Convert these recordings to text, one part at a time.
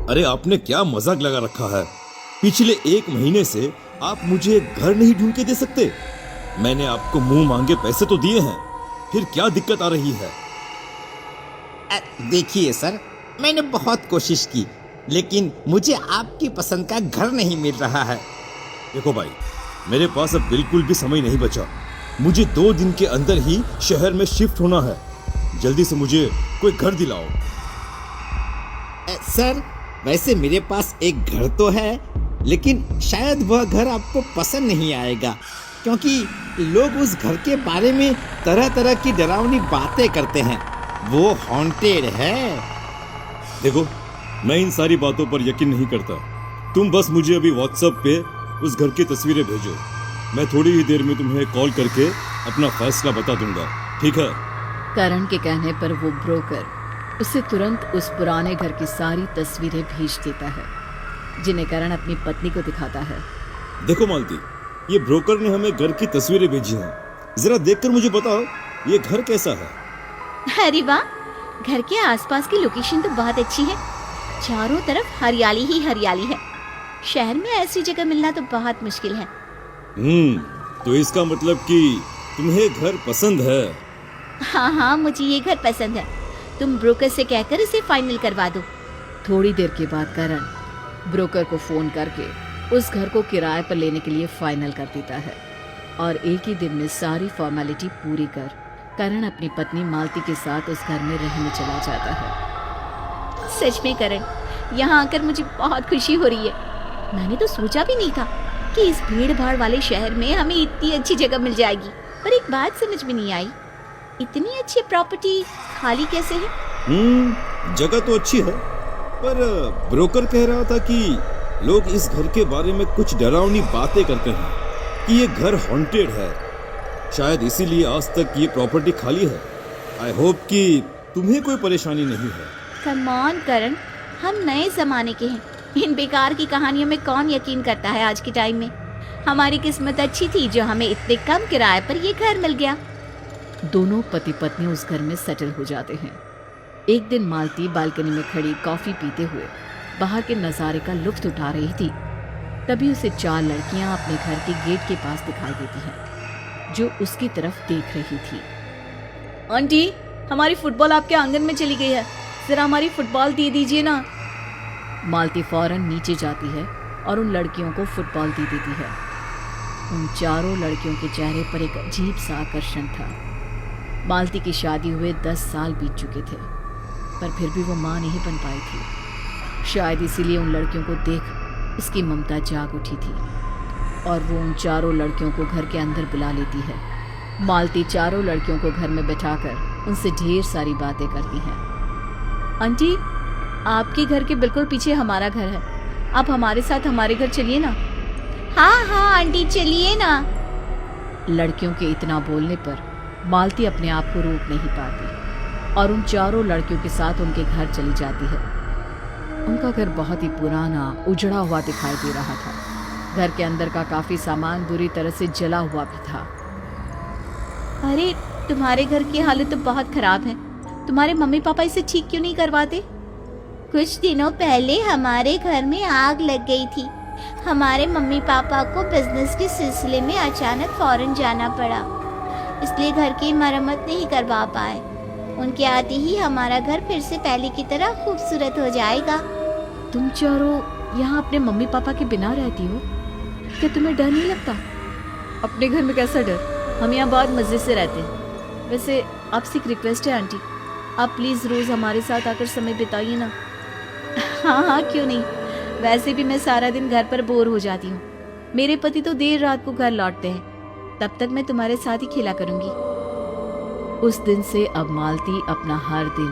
अरे आपने क्या मजाक लगा रखा है। पिछले 1 महीने से आप मुझे घर नहीं ढूंढ के दे सकते। मैंने आपको मुंह मांगे पैसे तो दिए हैं, फिर क्या दिक्कत आ रही है? देखिए सर, मैंने बहुत कोशिश की, लेकिन मुझे आपकी पसंद का घर नहीं मिल रहा है। देखो भाई, मेरे पास अब बिल्कुल भी समय नहीं बचा। मुझे 2 दिन के अंदर ही शहर में शिफ्ट होना है। जल्दी से मुझे कोई घर दिलाओ। सर, वैसे मेरे पास एक घर तो है, लेकिन शायद वह घर आपको पसंद नहीं आएगा, क्योंकि लोग उस घर के बारे में तरह तरह की डरावनी बातें करते हैं। वो हॉन्टेड है। देखो, मैं इन सारी बातों पर यकीन नहीं करता। तुम बस मुझे अभी व्हाट्सएप पे उस घर की तस्वीरें भेजो। मैं थोड़ी ही देर में तुम्हें कॉल करके अपना फैसला बता दूंगा, ठीक है? करण के कहने पर वो ब्रोकर उसे तुरंत उस पुराने घर की सारी तस्वीरें भेज देता है, जिन्हें करण अपनी पत्नी को दिखाता है। देखो मालती, ये ब्रोकर ने हमें घर की तस्वीरें भेजी हैं। जरा देखकर मुझे बताओ, ये घर कैसा है? अरे वाह, घर के आसपास की लोकेशन तो बहुत अच्छी है। चारों तरफ हरियाली ही हरियाली है। शहर में ऐसी जगह मिलना तो बहुत मुश्किल है। तो इसका मतलब कि तुम्हें घर पसंद है? हाँ, मुझे ये घर पसंद है। तुम ब्रोकर से कहकर इसे फाइनल करवा दो। थोड़ी देर के बाद करण ब्रोकर को फोन करके उस घर को किराए पर लेने के लिए फाइनल कर देता है, और एक ही दिन में सारी फॉर्मेलिटी पूरी कर करण अपनी पत्नी मालती के साथ उस घर में रहने चला जाता है। सच में करण, यहाँ आकर मुझे बहुत खुशी हो रही है। मैंने तो सोचा भी नहीं था कि इस भीड़ भाड़ वाले शहर में हमें इतनी अच्छी जगह मिल जाएगी। पर एक बात समझ में नहीं आई, इतनी अच्छी प्रॉपर्टी खाली कैसे है? जगह तो अच्छी है, पर ब्रोकर कह रहा था कि लोग इस घर के बारे में कुछ डरावनी बातें करते हैं कि ये घर हॉन्टेड है। शायद इसीलिए आज तक ये प्रॉपर्टी खाली है। आई होप कि तुम्हें कोई परेशानी नहीं है। कम ऑन करण, हम नए जमाने के हैं। इन बेकार की कहानियों में कौन यकीन करता है आज के टाइम में। हमारी किस्मत अच्छी थी जो हमें इतने कम किराए पर ये घर मिल गया। दोनों पति पत्नी उस घर में सेटल हो जाते हैं। एक दिन मालती बालकनी में खड़ी कॉफी पीते हुए बाहर के नज़ारे का लुत्फ उठा रही थी। तभी उसे 4 लड़कियां अपने घर के गेट के पास दिखाई देती हैं, जो उसकी तरफ देख रही थी। आंटी, हमारी फुटबॉल आपके आंगन में चली गई है, जरा हमारी फुटबॉल दे दीजिए ना। मालती फौरन नीचे जाती है और उन लड़कियों को फुटबॉल दे देती है। उन चारों लड़कियों के चेहरे पर एक अजीब सा आकर्षण था। मालती की शादी हुए 10 साल बीत चुके थे, पर फिर भी वो माँ नहीं बन पाई थी। शायद इसीलिए उन लड़कियों को देख उसकी ममता जाग उठी थी, और वो उन चारों लड़कियों को घर के अंदर बुला लेती है। मालती चारों लड़कियों को घर में बैठाकर उनसे ढेर सारी बातें करती है। आंटी, आपके घर के बिल्कुल पीछे हमारा घर है, आप हमारे साथ हमारे घर चलिए ना। हाँ आंटी, चलिए ना। लड़कियों के इतना बोलने पर मालती अपने आप को रोक नहीं पाती और उन चारों लड़कियों के साथ उनके घर चली जाती है। उनका घर बहुत ही पुराना, उजड़ा हुआ दिखाई दे रहा था। घर के अंदर का काफी सामान बुरी तरह से जला हुआ भी था। अरे, तुम्हारे घर की हालत तो बहुत खराब है। तुम्हारे मम्मी पापा इसे ठीक क्यों नहीं करवाते? कुछ दिनों पहले हमारे घर में आग लग गई थी। हमारे मम्मी पापा को बिजनेस के सिलसिले में अचानक फॉरेन जाना पड़ा, इसलिए घर की मरम्मत नहीं करवा पाए। उनके आते ही हमारा घर फिर से पहले की तरह खूबसूरत हो जाएगा। तुम चारों यहाँ अपने मम्मी पापा के बिना रहती हो? क्या तुम्हें डर नहीं लगता? अपने घर में कैसा डर, हम यहाँ बहुत मज़े से रहते हैं। वैसे आपसे एक रिक्वेस्ट है आंटी, आप प्लीज़ रोज़ हमारे साथ आकर समय बिताइए ना। हाँ, क्यों नहीं। वैसे भी मैं सारा दिन घर पर बोर हो जाती हूँ। मेरे पति तो देर रात को घर लौटते हैं, तब तक मैं तुम्हारे साथ ही खेला करूँगी। उस दिन से अब मालती अपना हर दिन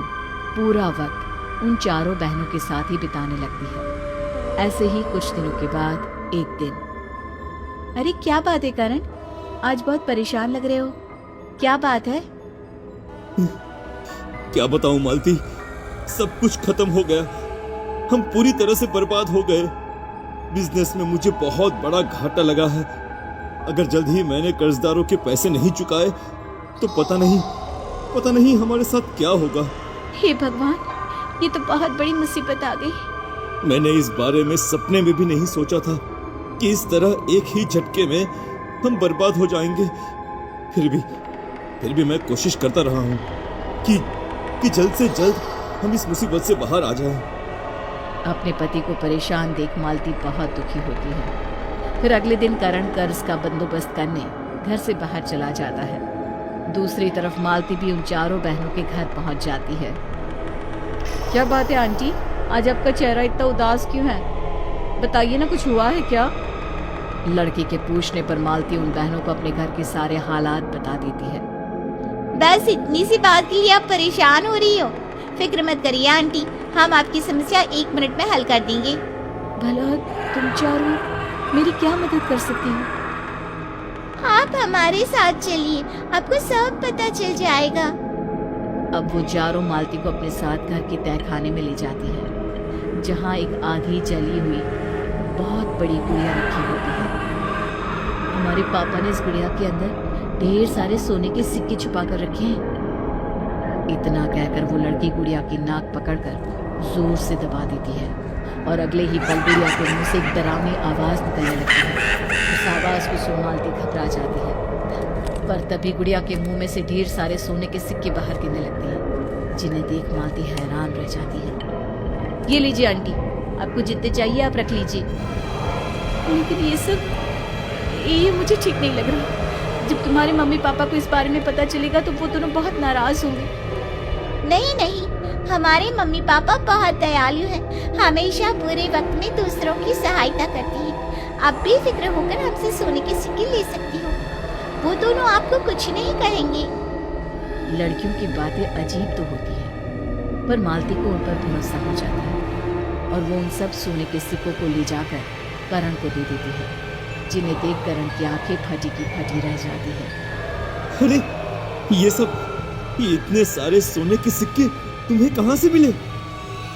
पूरा वक्त उन चारों बहनों के साथ ही बिताने लगती है। ऐसे ही कुछ दिनों के बाद एक दिन। अरे क्या बात है करण, आज बहुत परेशान लग रहे हो, क्या बात है? क्या बताऊं मालती, सब कुछ खत्म हो गया। हम पूरी तरह से बर्बाद हो गए। बिजनेस में मुझे बहुत बड़ा घाटा लगा है। अगर जल्द ही मैंने कर्जदारों के पैसे नहीं चुकाए तो पता नहीं हमारे साथ क्या होगा। हे भगवान, ये तो बहुत बड़ी मुसीबत आ गई। मैंने इस बारे में सपने में भी नहीं सोचा था कि इस तरह एक ही झटके में हम बर्बाद हो जाएंगे। फिर भी मैं कोशिश करता रहा हूँ कि जल्द से जल्द हम इस मुसीबत से बाहर आ जाएं। अपने पति को परेशान देख मालती बहुत दुखी होती है। फिर अगले दिन करण कर्ज का बंदोबस्त करने घर से बाहर चला जाता है। दूसरी तरफ मालती भी उन चारों बहनों के घर पहुंच जाती है। क्या बात है आंटी, आज आपका चेहरा इतना उदास क्यों है? बताइए ना, कुछ हुआ है क्या? लड़की के पूछने पर मालती उन बहनों को अपने घर के सारे हालात बता देती है। बस इतनी सी बात के लिए आप परेशान हो रही हो? फिक्र मत करिए आंटी, हम आपकी समस्या 1 मिनट में हल कर देंगे। भला तुम चारों मेरी क्या मदद कर सकती हो? आप हमारे साथ चलिए, आपको सब पता चल जाएगा। अब वो चारों मालती को अपने साथ घर के तहखाने में ले जाती है, जहाँ एक आधी जली हुई बहुत बड़ी गुड़िया रखी होती है। हमारे पापा ने इस गुड़िया के अंदर ढेर सारे सोने के सिक्के छुपा कर रखे हैं। इतना कहकर वो लड़की गुड़िया की नाक पकड़कर जोर से दबा देती है और अगले ही पल गुड़िया के मुंह से एक डरावनी आवाज निकलने लगती है। उस आवाज को सुन मालती घबरा जाती है, पर तभी गुड़िया के मुंह में से ढेर सारे सोने के सिक्के बाहर गिरने लगते हैं, जिन्हें देख मालती हैरान रह जाती है। ये लीजिए आंटी, आपको जितने चाहिए आप रख लीजिए। लेकिन ये मुझे ठीक नहीं लग रहा। जब तुम्हारे मम्मी पापा को इस बारे में पता चलेगा तो वो दोनों बहुत नाराज होंगे। नहीं, हमारे मम्मी पापा बहुत दयालु हैं, हमेशा बुरे वक्त में दूसरों की सहायता करती हैं। आप बेफिक्र होकर हमसे सोने के सिक्के ले सकती हो, वो दोनों आपको कुछ नहीं कहेंगे। लड़कियों की बातें अजीब तो होती है, पर मालती को उन पर भरोसा हो जाता है और वो उन सब सोने के सिक्कों को ले जाकर करण को दे देती है, जिन्हें देख करण की आंखें फटी की फटी रह जाती है। अरे ये इतने सारे सोने के सिक्के तुम्हें कहाँ से मिले?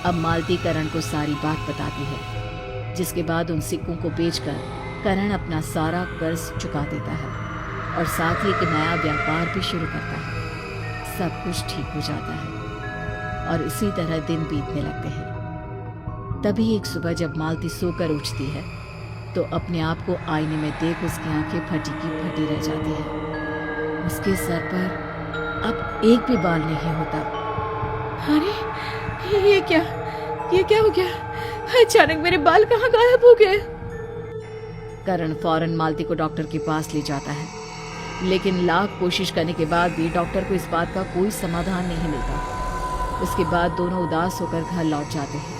अब मालती करण को सारी बात बताती है, जिसके बाद उन सिक्कों को बेचकर करण अपना सारा कर्ज चुका देता है और साथ ही एक नया व्यापार भी शुरू करता है। सब कुछ ठीक हो जाता है और इसी तरह दिन बीतने लगते हैं। तभी एक सुबह जब मालती सोकर उठती है तो अपने आप को आईने में देख उसकी आंखें फटी की फटी रह जाती है। उसके सर पर अब एक भी बाल नहीं होता। अरे ये क्या हो गया? अचानक मेरे बाल कहाँ गायब हो गए? करण फौरन मालती को डॉक्टर के पास ले जाता है, लेकिन लाख कोशिश करने के बाद भी डॉक्टर को इस बात का कोई समाधान नहीं मिलता। उसके बाद दोनों उदास होकर घर लौट जाते हैं।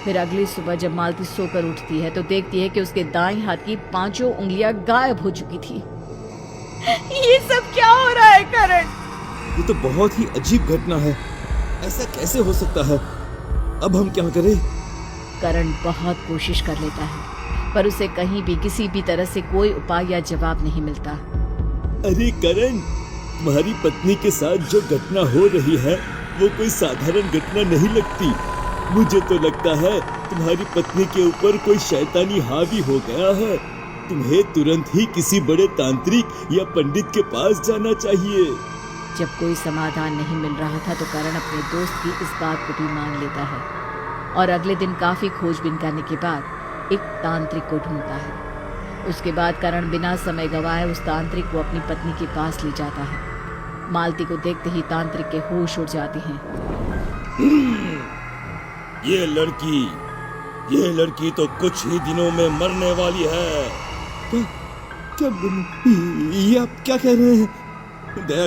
फिर अगली सुबह जब मालती सोकर उठती है तो देखती है कि उसके दाईं हाथ की 5 उंगलियां गायब हो चुकी थी। ये सब क्या हो रहा है करण? ये तो बहुत ही अजीब घटना है, ऐसा कैसे हो सकता है? अब हम क्या करें? करण बहुत कोशिश कर लेता है, पर उसे कहीं भी किसी भी तरह से कोई उपाय या जवाब नहीं मिलता। अरे करण, तुम्हारी पत्नी के साथ जो घटना हो रही है वो कोई साधारण घटना नहीं लगती। मुझे तो लगता है तुम्हारी पत्नी के ऊपर कोई शैतानी हावी हो गया है। तुम्हें तुरंत ही किसी बड़े तांत्रिक या पंडित के पास जाना चाहिए। जब कोई समाधान नहीं मिल रहा था तो करण अपने दोस्त की इस बात को भी मान लेता है और अगले दिन काफी खोजबीन करने के बाद एक तांत्रिक को ढूंढता है। उसके बाद करण बिना समय गंवाए उस तांत्रिक को अपनी पत्नी के पास ले जाता है। मालती को देखते ही तांत्रिक के होश उड़ जाते हैं। ये लड़की तो कुछ ही दिनों में मरने वाली है। क्या ये आप क्या कह रहे हैं? दया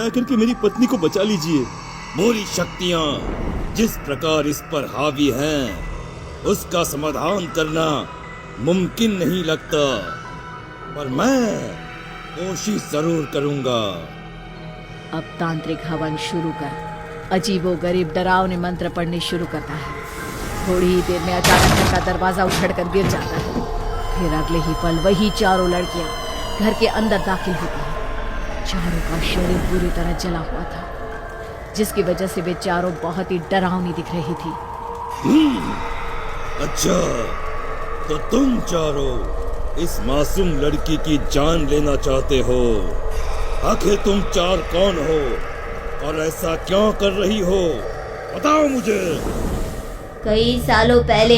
करके मेरी पत्नी को बचा लीजिए। बुरी शक्तियां जिस प्रकार इस पर हावी हैं, उसका समाधान करना मुमकिन नहीं लगता, पर मैं कोशिश जरूर करूंगा। अब तांत्रिक हवन शुरू कर अजीबोगरीब डरावने मंत्र पढ़ने शुरू करता है। थोड़ी ही देर में अचानक घर का दरवाजा उछड़कर गिर जाता है। फिर अगले ही पल वही चारों लड़कियां घर के अंदर दाखिल होती हैं। चारों का शरीर बुरी तरह जला हुआ था, जिसकी वजह से वे चारों बहुत ही डरावनी दिख रही थी। अच्छा, तो तुम चारों इस मासूम लड़की की जान लेना चाहते हो? आखिर तुम चार कौन हो और ऐसा क्यों कर रही हो? बताओ मुझे। कई सालों पहले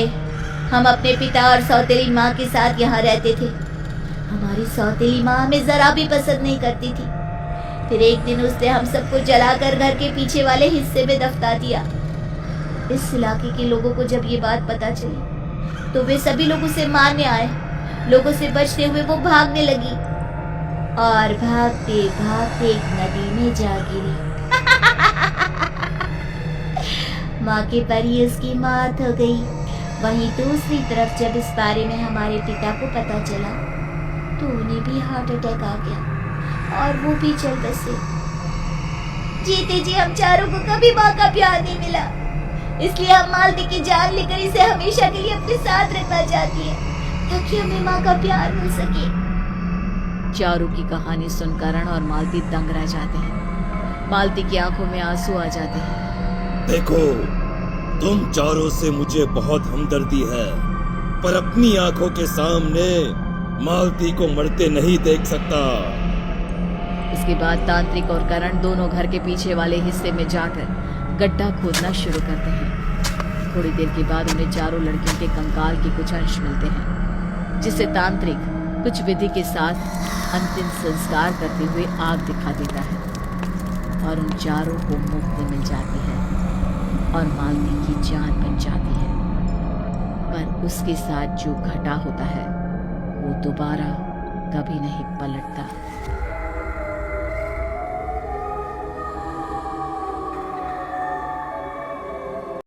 हम अपने पिता और सौतेली माँ के साथ यहाँ रहते थे। हमारी सौतेली माँ हमें जरा भी पसंद नहीं करती थी। फिर एक दिन उसने हम सबको जलाकर घर के पीछे वाले हिस्से में दफना दिया। इस इलाके के लोगों को जब ये बात पता चली तो वे सभी लोग उसे मारने आए। लोगों से बचते हुए वो भागने लगी और भागते भागते एक नदी में जा गिरी। माँ के पर ही उसकी मौत हो गई। वहीं दूसरी तरफ जब इस बारे में हमारे पिता को पता चला तो उन्हें भी हार्ट अटैक आ गया और वो भी चल बसे। जीते जी हम चारों को कभी माँ का प्यार नहीं मिला, इसलिए हम मालती की जान लेकर इसे हमेशा के लिए अपने साथ रखना चाहती है ताकि हमें माँ का प्यार मिल सके। चारू की कहानी सुन करण और मालती दंग रह जाते हैं। मालती की आंखों में आंसू आ जाते हैं। देखो, तुम चारों से मुझे बहुत हमदर्दी है, पर अपनी आंखों के सामने मालती को मरते नहीं देख सकता। इसके बाद तांत्रिक और करण दोनों घर के पीछे वाले हिस्से में जाकर गड्ढा खोदना शुरू करते हैं। थोड़ी देर के बाद उन्हें चारों लड़कियों के कंकाल के कुछ अंश मिलते हैं, जिसे तांत्रिक कुछ विधि के साथ अंतिम संस्कार करते हुए आग दिखा देता है और उन चारों को मुक्ति मिल जाती है और मालती की जान बच जाती है। पर उसके साथ जो घटा होता है वो दोबारा कभी नहीं पलटता।